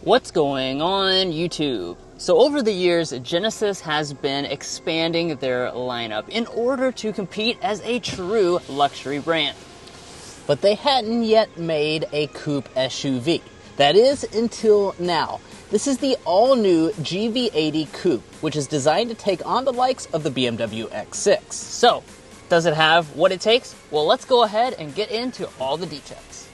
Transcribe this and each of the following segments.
What's going on, YouTube? So over the years, Genesis has been expanding their lineup in order to compete as a true luxury brand. But they hadn't yet made a coupe SUV. That is, until now. This is the all-new GV80 Coupe, which is designed to take on the likes of the BMW X6. So, does it have what it takes? Well, let's go ahead and get into all the details.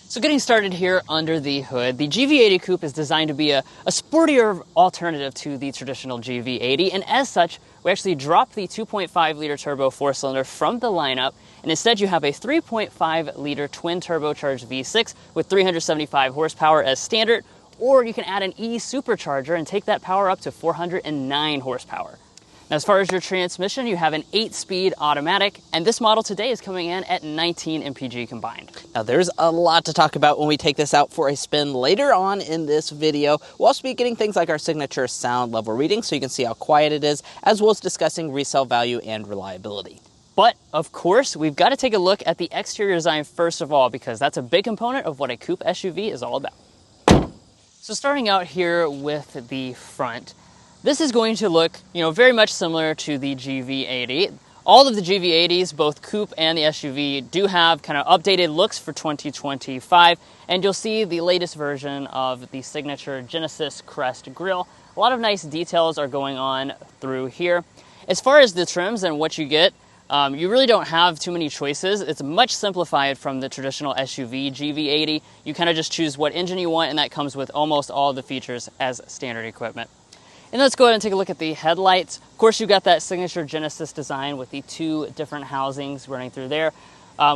So getting started here under the hood, the GV80 Coupe is designed to be a sportier alternative to the traditional GV80, and as such, we actually dropped the 2.5-liter turbo four-cylinder from the lineup, and instead you have a 3.5-liter twin-turbocharged V6 with 375 horsepower as standard, or you can add an E-supercharger and take that power up to 409 horsepower. Now, as far as your transmission, you have an 8-speed automatic, and this model today is coming in at 19 mpg combined. Now, there's a lot to talk about when we take this out for a spin later on in this video. We'll also be getting things like our signature sound level reading so you can see how quiet it is, as well as discussing resale value and reliability. But, of course, we've got to take a look at the exterior design first of all, because that's a big component of what a coupe SUV is all about. So starting out here with the front, this is going to look, very much similar to the GV80. All of the GV80s, both coupe and the SUV, do have kind of updated looks for 2025, and you'll see the latest version of the signature Genesis Crest grille. A lot of nice details are going on through here. As far as the trims and what you get, you really don't have too many choices. It's much simplified from the traditional SUV GV80. You kind of just choose what engine you want, and that comes with almost all the features as standard equipment. And let's go ahead and take a look at the headlights. Of course, you've got that signature Genesis design with the two different housings running through there.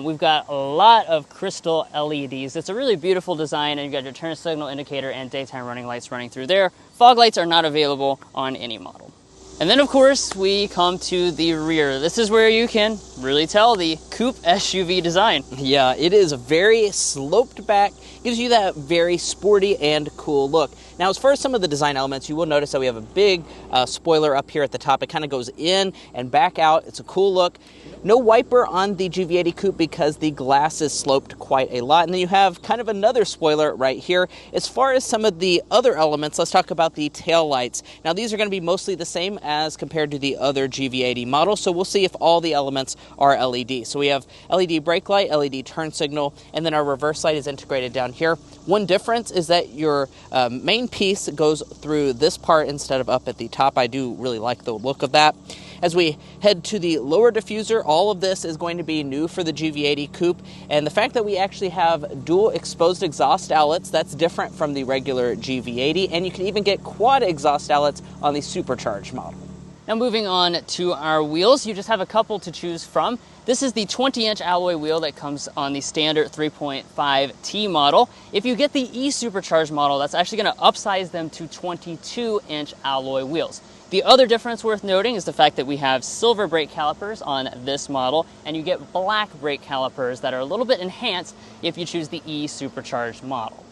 We've got a lot of crystal LEDs. It's a really beautiful design, and you've got your turn signal indicator and daytime running lights running through there. Fog lights are not available on any model. And then, of course, we come to the rear. This is where you can really tell the coupe SUV design. Yeah, it is very sloped back, gives you that very sporty and cool look. Now, as far as some of the design elements, you will notice that we have a big spoiler up here at the top. It kind of goes in and back out. It's a cool look. No wiper on the GV80 Coupe because the glass is sloped quite a lot. And then you have kind of another spoiler right here. As far as some of the other elements, let's talk about the tail lights. Now, these are going to be mostly the same as compared to the other GV80 models, so we'll see if all the elements are LED. So we have LED brake light, LED turn signal, and then our reverse light is integrated down here. One difference is that your main piece goes through this part instead of up at the top. I do really like the look of that. As we head to the lower diffuser, all of this is going to be new for the GV80 Coupe, and the fact that we actually have dual exposed exhaust outlets, that's different from the regular GV80, and you can even get quad exhaust outlets on the supercharged model. Now moving on to our wheels, you just have a couple to choose from. This is the 20-inch alloy wheel that comes on the standard 3.5T model. If you get the E-supercharged model, that's actually going to upsize them to 22-inch alloy wheels. The other difference worth noting is the fact that we have silver brake calipers on this model, and you get black brake calipers that are a little bit enhanced if you choose the E-supercharged model.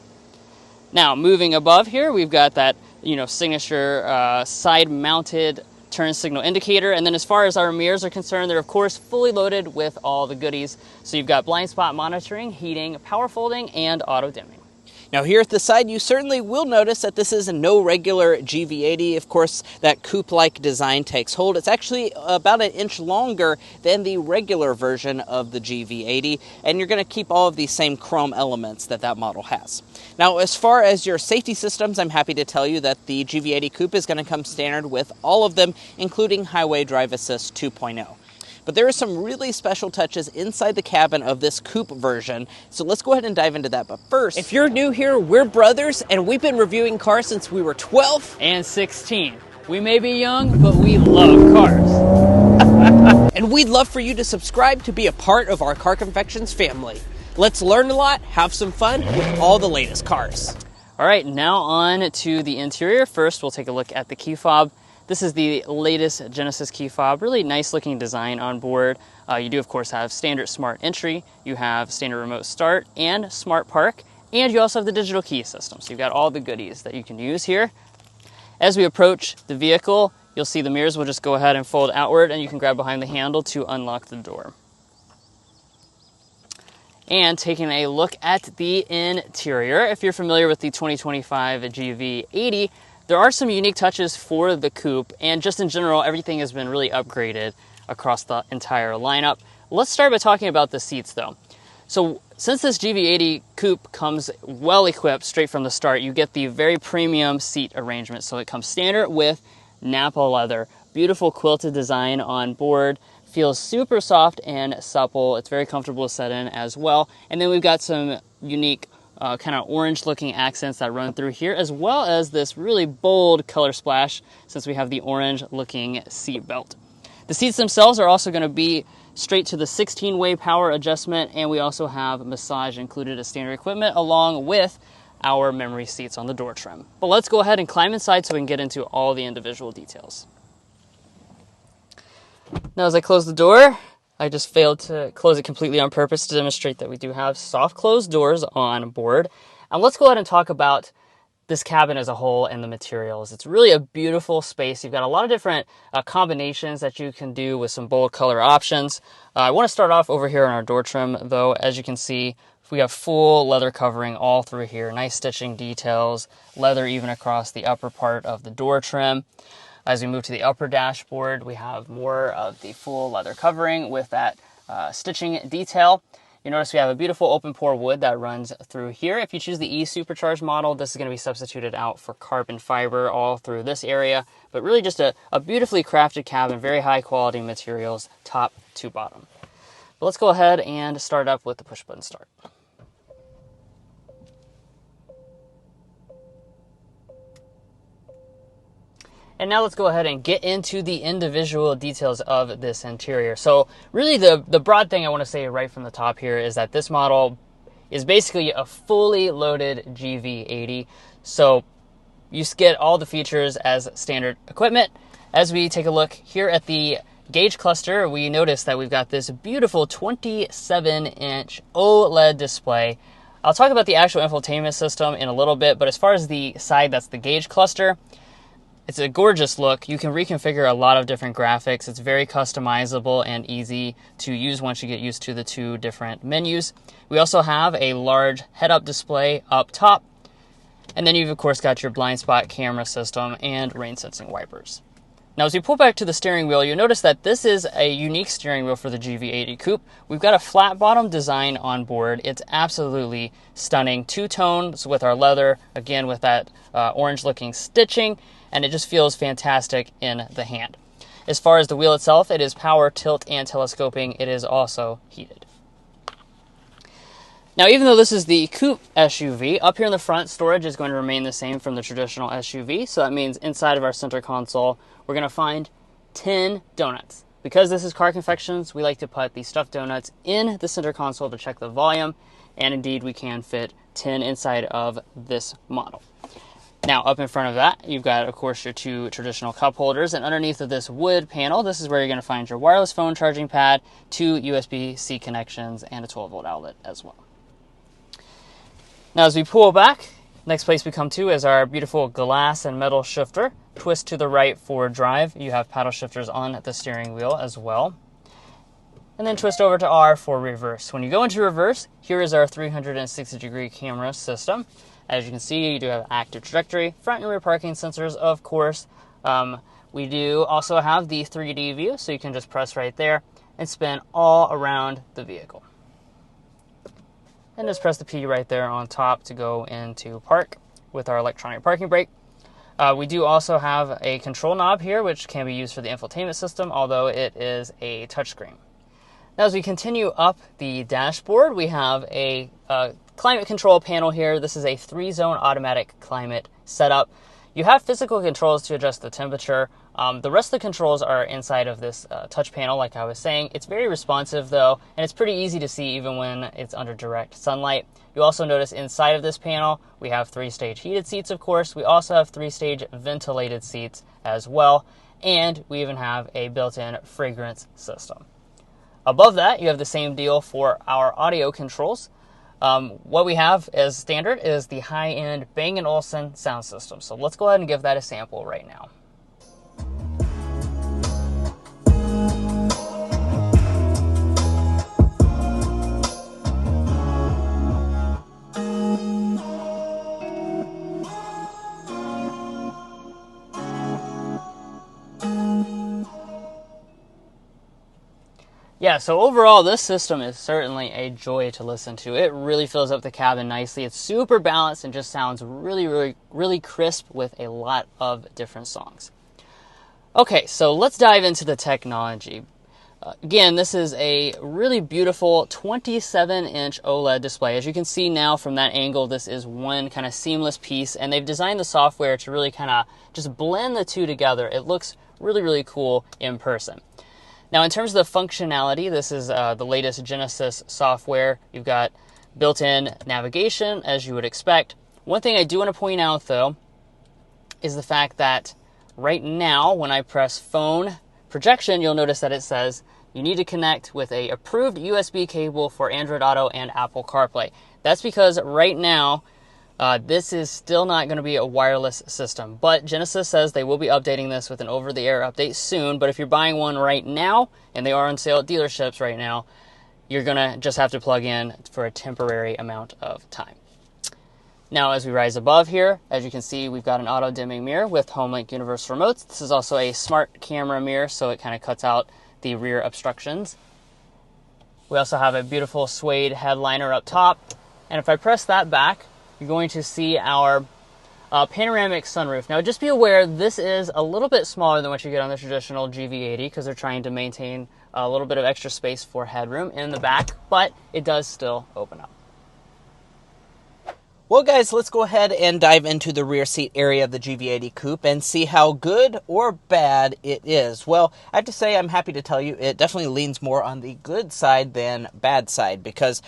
Now, moving above here, we've got that, signature side-mounted turn signal indicator, and then as far as our mirrors are concerned, they're of course fully loaded with all the goodies. So you've got blind spot monitoring, heating, power folding, and auto dimming. Now here at the side, you certainly will notice that this is no regular GV80. Of course, that coupe-like design takes hold. It's actually about an inch longer than the regular version of the GV80, and you're going to keep all of these same chrome elements that model has. Now, as far as your safety systems, I'm happy to tell you that the GV80 Coupe is going to come standard with all of them, including Highway Drive Assist 2.0. But there are some really special touches inside the cabin of this coupe version, so let's go ahead and dive into that. But first, if you're new here, we're brothers, and we've been reviewing cars since we were 12 and 16. We may be young, but we love cars. And we'd love for you to subscribe to be a part of our Car Confections family. Let's learn a lot, have some fun with all the latest cars. All right, now on to the interior. First, we'll take a look at the key fob. This is the latest Genesis key fob, really nice looking design on board. You do of course have standard smart entry, you have standard remote start and smart park, and you also have the digital key system. So you've got all the goodies that you can use here. As we approach the vehicle, you'll see the mirrors will just go ahead and fold outward, and you can grab behind the handle to unlock the door. And taking a look at the interior, if you're familiar with the 2025 GV80, there are some unique touches for the coupe, and just in general, everything has been really upgraded across the entire lineup. Let's start by talking about the seats though. So since this GV80 Coupe comes well equipped straight from the start, you get the very premium seat arrangement. So it comes standard with Napa leather, beautiful quilted design on board, feels super soft and supple. It's very comfortable to set in as well. And then we've got some unique kind of orange looking accents that run through here, as well as this really bold color splash since we have the orange looking seat belt. The seats themselves are also going to be straight to the 16-way power adjustment, and we also have massage included as standard equipment along with our memory seats on the door trim. But let's go ahead and climb inside so we can get into all the individual details. Now as I close the door, I just failed to close it completely on purpose to demonstrate that we do have soft closed doors on board. And let's go ahead and talk about this cabin as a whole and the materials. It's really a beautiful space. You've got a lot of different combinations that you can do with some bold color options. I want to start off over here on our door trim though. As you can see, we have full leather covering all through here. Nice stitching details, leather even across the upper part of the door trim. As we move to the upper dashboard, we have more of the full leather covering with that stitching detail. You notice we have a beautiful open pore wood that runs through here. If you choose the E-Supercharged model, this is going to be substituted out for carbon fiber all through this area. But really just a beautifully crafted cabin, very high quality materials, top to bottom. But let's go ahead and start up with the push button start. And now let's go ahead and get into the individual details of this interior. So really the broad thing I want to say right from the top here is that this model is basically a fully loaded GV80. So you get all the features as standard equipment. As we take a look here at the gauge cluster, we notice that we've got this beautiful 27-inch OLED display. I'll talk about the actual infotainment system in a little bit, but as far as the side that's the gauge cluster, it's a gorgeous look. You can reconfigure a lot of different graphics. It's very customizable and easy to use once you get used to the two different menus. We also have a large head-up display up top. And then you've of course got your blind spot camera system and rain sensing wipers. Now as we pull back to the steering wheel, you'll notice that this is a unique steering wheel for the GV80 Coupe. We've got a flat bottom design on board. It's absolutely stunning. Two tones with our leather, again with that orange looking stitching, and it just feels fantastic in the hand. As far as the wheel itself, it is power, tilt, and telescoping. It is also heated. Now, even though this is the coupe SUV, up here in the front, storage is going to remain the same from the traditional SUV. So that means inside of our center console, we're going to find 10 donuts. Because this is Car Confections, we like to put the stuffed donuts in the center console to check the volume. And indeed, we can fit 10 inside of this model. Now, up in front of that, you've got, of course, your two traditional cup holders. And underneath of this wood panel, this is where you're going to find your wireless phone charging pad, two USB-C connections, and a 12-volt outlet as well. Now, as we pull back, next place we come to is our beautiful glass and metal shifter. Twist to the right for drive. You have paddle shifters on the steering wheel as well. And then twist over to R for reverse. When you go into reverse, here is our 360-degree camera system. As you can see, you do have active trajectory, front and rear parking sensors, of course. We do also have the 3D view, so you can just press right there and spin all around the vehicle. And just press the P right there on top to go into park with our electronic parking brake. We do also have a control knob here, which can be used for the infotainment system, although it is a touchscreen. Now, as we continue up the dashboard, we have a climate control panel here. This is a 3-zone automatic climate setup. You have physical controls to adjust the temperature. The rest of the controls are inside of this touch panel, like I was saying. It's very responsive, though, and it's pretty easy to see even when it's under direct sunlight. You also notice inside of this panel, we have 3-stage heated seats, of course. We also have 3-stage ventilated seats as well. and we even have a built-in fragrance system. Above that, you have the same deal for our audio controls. What we have as standard is the high-end Bang & Olufsen sound system. So let's go ahead and give that a sample right now. Yeah, so overall, this system is certainly a joy to listen to. It really fills up the cabin nicely. It's super balanced and just sounds really crisp with a lot of different songs. Okay, so let's dive into the technology. Again, this is a really beautiful 27-inch OLED display. As you can see now from that angle, this is one kind of seamless piece, and they've designed the software to really kind of just blend the two together. It looks really cool in person. Now, in terms of the functionality, this is the latest Genesis software. You've got built-in navigation, as you would expect. One thing I do want to point out, though, is the fact that right now, when I press phone projection, you'll notice that it says you need to connect with a approved USB cable for Android Auto and Apple CarPlay. That's because right now, this is still not going to be a wireless system, but Genesis says they will be updating this with an over-the-air update soon. But if you're buying one right now, and they are on sale at dealerships right now, you're going to just have to plug in for a temporary amount of time. Now, as we rise above here, as you can see, we've got an auto-dimming mirror with HomeLink universal remotes. This is also a smart camera mirror, so it kind of cuts out the rear obstructions. We also have a beautiful suede headliner up top, and if I press that back, you're going to see our panoramic sunroof. Now, just be aware, this is a little bit smaller than what you get on the traditional GV80 because they're trying to maintain a little bit of extra space for headroom in the back, but it does still open up. Well, guys, let's go ahead and dive into the rear seat area of the GV80 Coupe and see how good or bad it is. Well, I have to say I'm happy to tell you it definitely leans more on the good side than bad side, because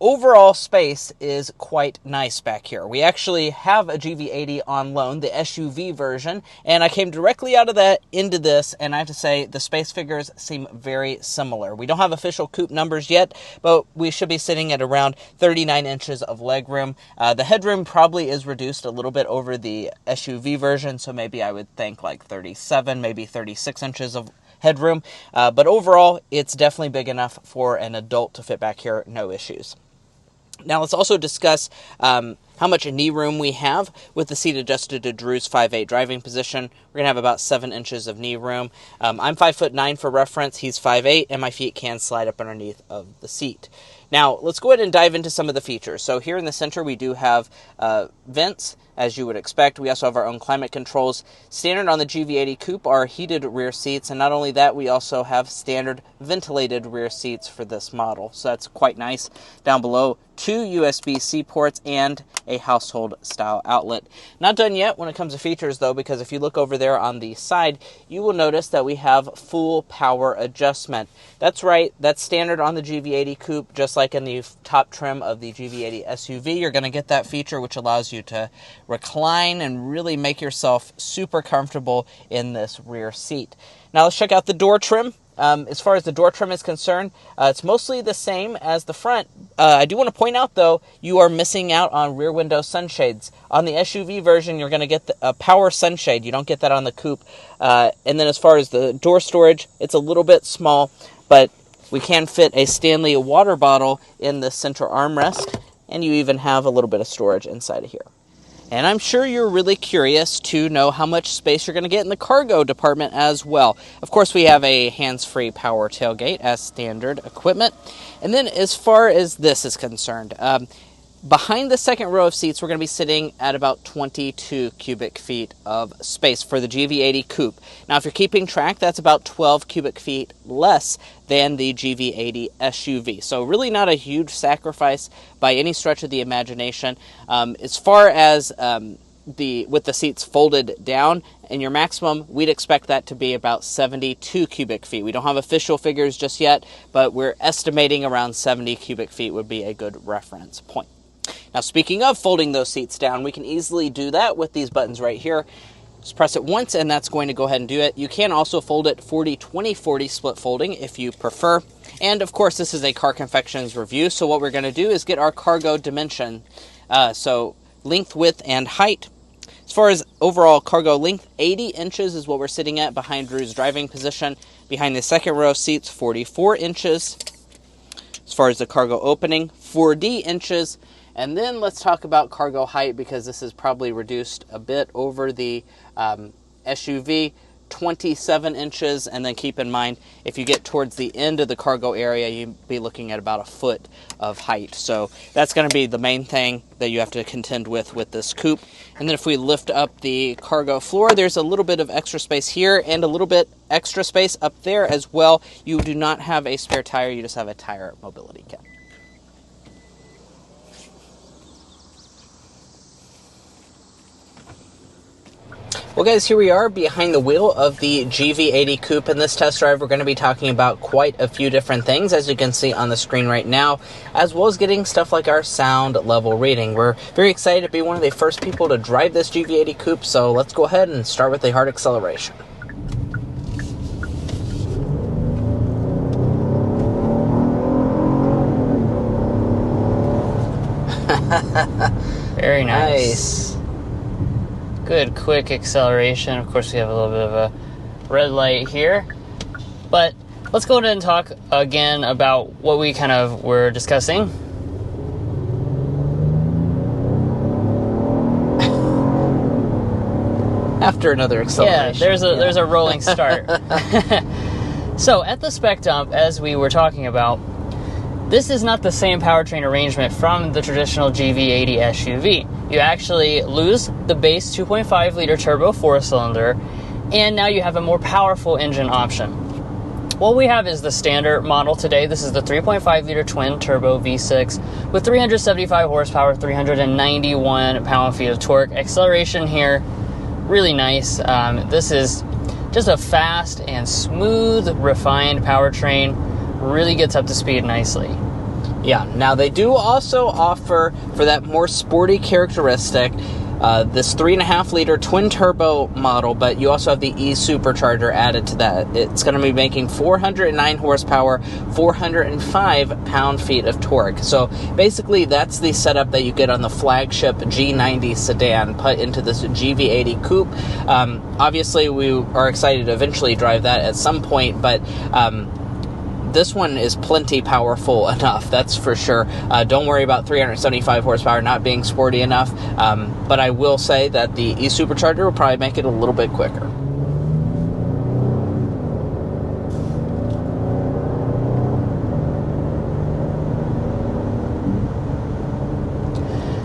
overall space is quite nice back here. We actually have a GV80 on loan, the SUV version, and I came directly out of that into this, and I have to say the space figures seem very similar. We don't have official coupe numbers yet, but we should be sitting at around 39 inches of legroom. The headroom probably is reduced a little bit over the SUV version, so maybe I would think like 37, maybe 36 inches of headroom, but overall it's definitely big enough for an adult to fit back here, no issues. Now let's also discuss how much knee room we have. With the seat adjusted to Drew's 5'8" driving position, we're going to have about 7 inches of knee room. I'm 5'9" for reference, he's 5'8", and my feet can slide up underneath of the seat. Now, let's go ahead and dive into some of the features. So here in the center, we do have vents, as you would expect. We also have our own climate controls. Standard on the GV80 Coupe are heated rear seats, and not only that, we also have standard ventilated rear seats for this model. So that's quite nice. Down below, 2 USB-C ports and a household-style outlet. Not done yet when it comes to features, though, because if you look over there on the side, you will notice that we have full power adjustment. That's right, that's standard on the GV80 Coupe, just like in the top trim of the GV80 SUV. You're going to get that feature, which allows you to recline and really make yourself super comfortable in this rear seat. Now let's check out the door trim. As far as the door trim is concerned, it's mostly the same as the front. I do want to point out, though, you are missing out on rear window sunshades. On the SUV version, you're going to get a power sunshade. You don't get that on the Coupe. And then as far as the door storage, it's a little bit small, but we can fit a Stanley water bottle in the center armrest, and you even have a little bit of storage inside of here. And I'm sure you're really curious to know how much space you're going to get in the cargo department as well. Of course, we have a hands-free power tailgate as standard equipment. And then as far as this is concerned, behind the second row of seats, we're going to be sitting at about 22 cubic feet of space for the GV80 Coupe. Now, if you're keeping track, that's about 12 cubic feet less than the GV80 SUV. So really not a huge sacrifice by any stretch of the imagination. As far as with the seats folded down, in your maximum, we'd expect that to be about 72 cubic feet. We don't have official figures just yet, but we're estimating around 70 cubic feet would be a good reference point. Now, speaking of folding those seats down, we can easily do that with these buttons right here. Just press it once and that's going to go ahead and do it. You can also fold it 40-20-40 split folding if you prefer. And of course, this is a Car Confections review, so what we're going to do is get our cargo dimension. So length, width, and height. As far as overall cargo length, 80 inches is what we're sitting at behind Drew's driving position. Behind the second row seats, 44 inches. As far as the cargo opening, 40 inches. And then let's talk about cargo height, because this is probably reduced a bit over the SUV, 27 inches. And then keep in mind, if you get towards the end of the cargo area, you'd be looking at about a foot of height. So that's going to be the main thing that you have to contend with this coupe. And then if we lift up the cargo floor, there's a little bit of extra space here and a little bit extra space up there as well. You do not have a spare tire, you just have a tire mobility kit. Well guys, here we are behind the wheel of the GV80 Coupe. In this test drive, we're going to be talking about quite a few different things, as you can see on the screen right now, as well as getting stuff like our sound level reading. We're very excited to be one of the first people to drive this GV80 Coupe, so let's go ahead and start with the hard acceleration. Very nice. Good quick acceleration. Of course, we have a little bit of a red light here, but let's go ahead and talk again about what we kind of were discussing. After another acceleration. Yeah, there's a rolling start. So at the spec dump, as we were talking about, this is not the same powertrain arrangement from the traditional GV80 SUV. You actually lose the base 2.5 liter turbo 4-cylinder, and now you have a more powerful engine option. What we have is the standard model today. This is the 3.5 liter twin turbo V6 with 375 horsepower, 391 pound-feet of torque. Acceleration here, really nice. This is just a fast and smooth, refined powertrain. Really gets up to speed nicely. Yeah, now they do also offer, for that more sporty characteristic, this 3.5 liter twin turbo model, but you also have the e-supercharger added to that. It's going to be making 409 horsepower, 405 pound-feet of torque. So basically that's the setup that you get on the flagship G90 sedan put into this GV80 Coupe. Obviously we are excited to eventually drive that at some point, but this one is plenty powerful enough, that's for sure. Don't worry about 375 horsepower not being sporty enough, but I will say that the e-supercharger will probably make it a little bit quicker.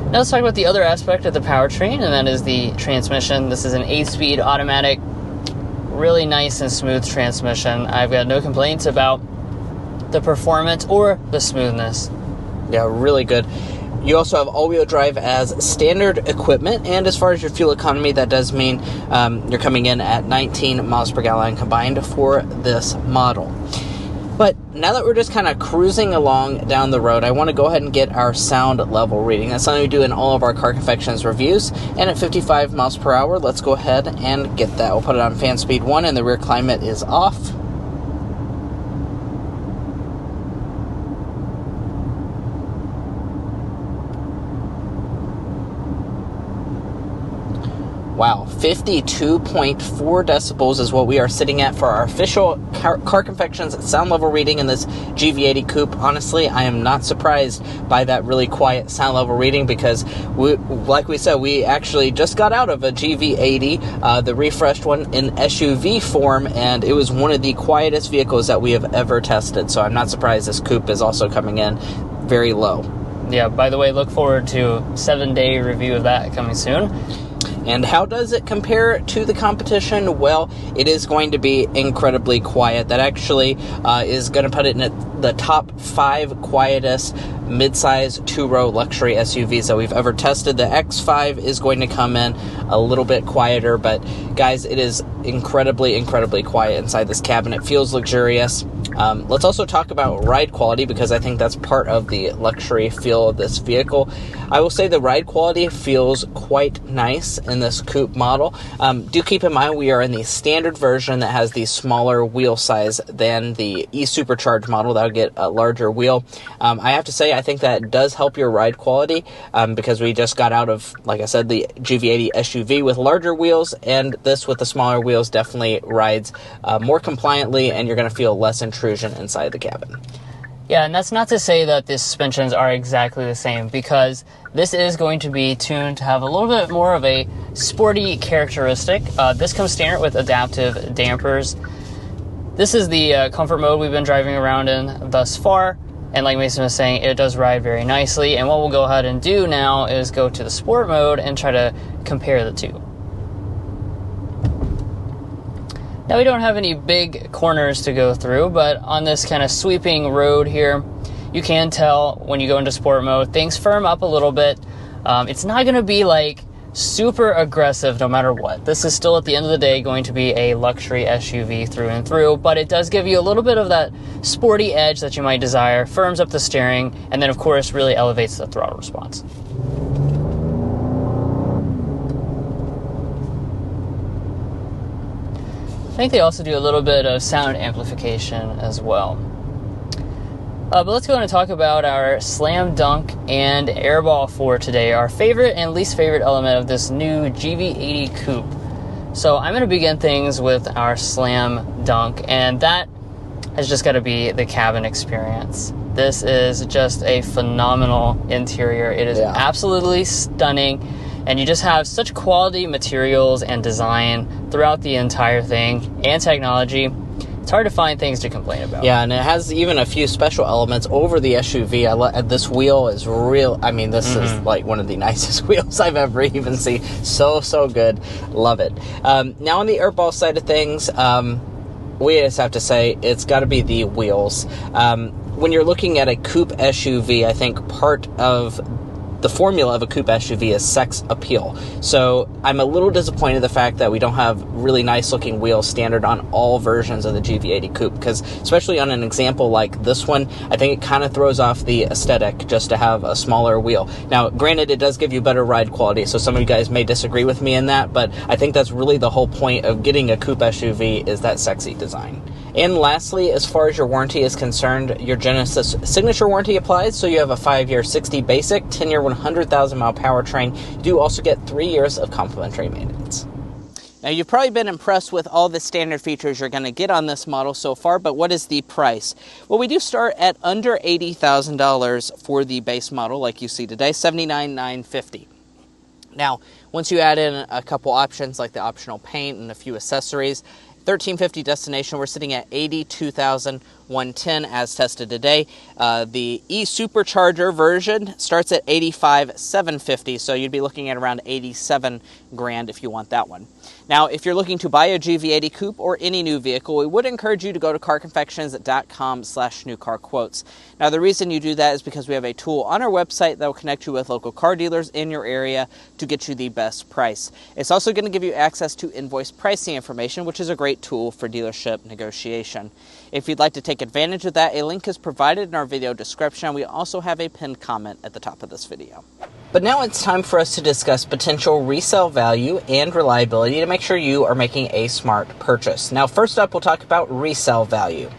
Now let's talk about the other aspect of the powertrain, and that is the transmission. This is an 8-speed automatic, really nice and smooth transmission. I've got no complaints about the performance or the smoothness. Yeah, really good. You also have all-wheel drive as standard equipment, and as far as your fuel economy, that does mean you're coming in at 19 miles per gallon combined for this model. But now that we're just kind of cruising along down the road, I want to go ahead and get our sound level reading. That's something we do in all of our Car Confections reviews. And at 55 miles per hour, let's go ahead and get that. We'll put it on fan speed 1, and the rear climate is off. Wow, 52.4 decibels is what we are sitting at for our official Car Confections sound level reading in this GV80 Coupe. Honestly, I am not surprised by that really quiet sound level reading, because, like we said, we actually just got out of a GV80, the refreshed one, in SUV form, and it was one of the quietest vehicles that we have ever tested. So I'm not surprised this Coupe is also coming in very low. Yeah, by the way, look forward to 7-day review of that coming soon. And how does it compare to the competition? Well, it is going to be incredibly quiet. That actually is going to put it in the top 5 quietest mid-size 2-row luxury SUVs that we've ever tested. The X5 is going to come in a little bit quieter, but guys, it is incredibly quiet inside this cabin. It feels luxurious. Let's also talk about ride quality, because I think that's part of the luxury feel of this vehicle. I will say the ride quality feels quite nice in this coupe model. Do keep in mind we are in the standard version that has the smaller wheel size than the e-supercharged model. That'll get a larger wheel. I have to say, I think that does help your ride quality because we just got out of, like I said, the GV80 SUV with larger wheels, and this with the smaller wheels definitely rides more compliantly, and you're going to feel less intrusion inside the cabin. Yeah, and that's not to say that the suspensions are exactly the same, because this is going to be tuned to have a little bit more of a sporty characteristic. This comes standard with adaptive dampers. This is the comfort mode we've been driving around in thus far, and like Mason was saying, it does ride very nicely. And what we'll go ahead and do now is go to the sport mode and try to compare the two. Now, we don't have any big corners to go through, but on this kind of sweeping road here, you can tell when you go into sport mode, things firm up a little bit. It's not going to be like super aggressive no matter what. This is still, at the end of the day, going to be a luxury SUV through and through, but it does give you a little bit of that sporty edge that you might desire, firms up the steering, and then, of course, really elevates the throttle response. I think they also do a little bit of sound amplification as well. But let's go on and talk about our slam dunk and airball for today, our favorite and least favorite element of this new GV80 Coupe. So I'm going to begin things with our slam dunk, and that has just got to be the cabin experience. This is just a phenomenal interior. It is absolutely stunning. And you just have such quality materials and design throughout the entire thing, and technology. It's hard to find things to complain about. Yeah, and it has even a few special elements over the SUV. This wheel is real. I mean, this is like one of the nicest wheels I've ever even seen. So good. Love it. Now on the airball side of things, we just have to say it's got to be the wheels. When you're looking at a coupe SUV, I think part of the formula of a coupe SUV is sex appeal. So I'm a little disappointed in the fact that we don't have really nice looking wheels standard on all versions of the GV80 Coupe, because especially on an example like this one, I think it kind of throws off the aesthetic just to have a smaller wheel. Now, granted, it does give you better ride quality, so some of you guys may disagree with me in that, but I think that's really the whole point of getting a coupe SUV, is that sexy design. And lastly, as far as your warranty is concerned, your Genesis Signature warranty applies, so you have a 5-year 60 basic, 10-year 100,000 mile powertrain. You do also get 3 years of complimentary maintenance. Now, you've probably been impressed with all the standard features you're going to get on this model so far, but what is the price? Well, we do start at under $80,000 for the base model, like you see today, $79,950. Now, once you add in a couple options like the optional paint and a few accessories, $1,350 destination, we're sitting at $82,110 as tested today. The e-supercharger version starts at $85,750, so you'd be looking at around $87,000 if you want that one. Now, if you're looking to buy a GV80 Coupe or any new vehicle, we would encourage you to go to carconfections.com/newcarquotes. Now, the reason you do that is because we have a tool on our website that will connect you with local car dealers in your area to get you the best price. It's also going to give you access to invoice pricing information, which is a great tool for dealership negotiation. If you'd like to take advantage of that, a link is provided in our video description. We also have a pinned comment at the top of this video. But now it's time for us to discuss potential resale value and reliability to make sure you are making a smart purchase. Now, first up, we'll talk about resale value.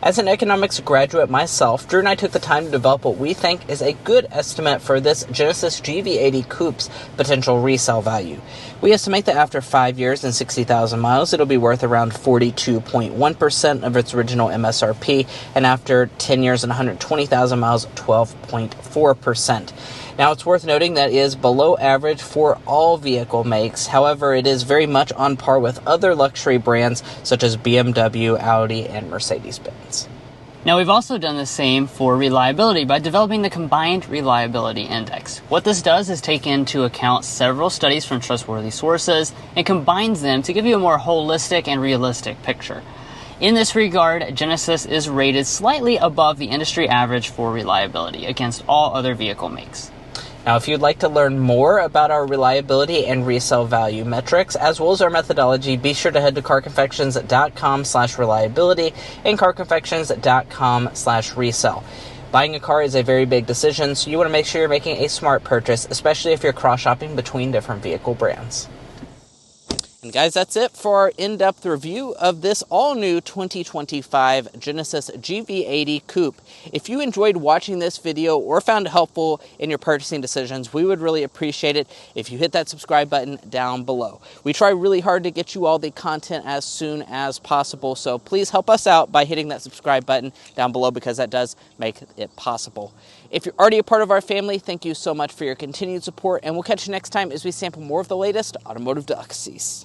As an economics graduate myself, Drew and I took the time to develop what we think is a good estimate for this Genesis GV80 Coupe's potential resale value. We estimate that after 5 years and 60,000 miles, it'll be worth around 42.1% of its original MSRP, and after 10 years and 120,000 miles, 12.4%. Now, it's worth noting that it is below average for all vehicle makes. However, it is very much on par with other luxury brands such as BMW, Audi, and Mercedes-Benz. Now, we've also done the same for reliability by developing the Combined Reliability Index. What this does is take into account several studies from trustworthy sources and combines them to give you a more holistic and realistic picture. In this regard, Genesis is rated slightly above the industry average for reliability against all other vehicle makes. Now, if you'd like to learn more about our reliability and resale value metrics, as well as our methodology, be sure to head to carconfections.com/reliability and carconfections.com/resale. Buying a car is a very big decision, so you want to make sure you're making a smart purchase, especially if you're cross-shopping between different vehicle brands. And guys, that's it for our in-depth review of this all-new 2025 Genesis GV80 Coupe. If you enjoyed watching this video or found it helpful in your purchasing decisions, we would really appreciate it if you hit that subscribe button down below. We try really hard to get you all the content as soon as possible, so please help us out by hitting that subscribe button down below, because that does make it possible. If you're already a part of our family, thank you so much for your continued support, and we'll catch you next time as we sample more of the latest automotive delicacies.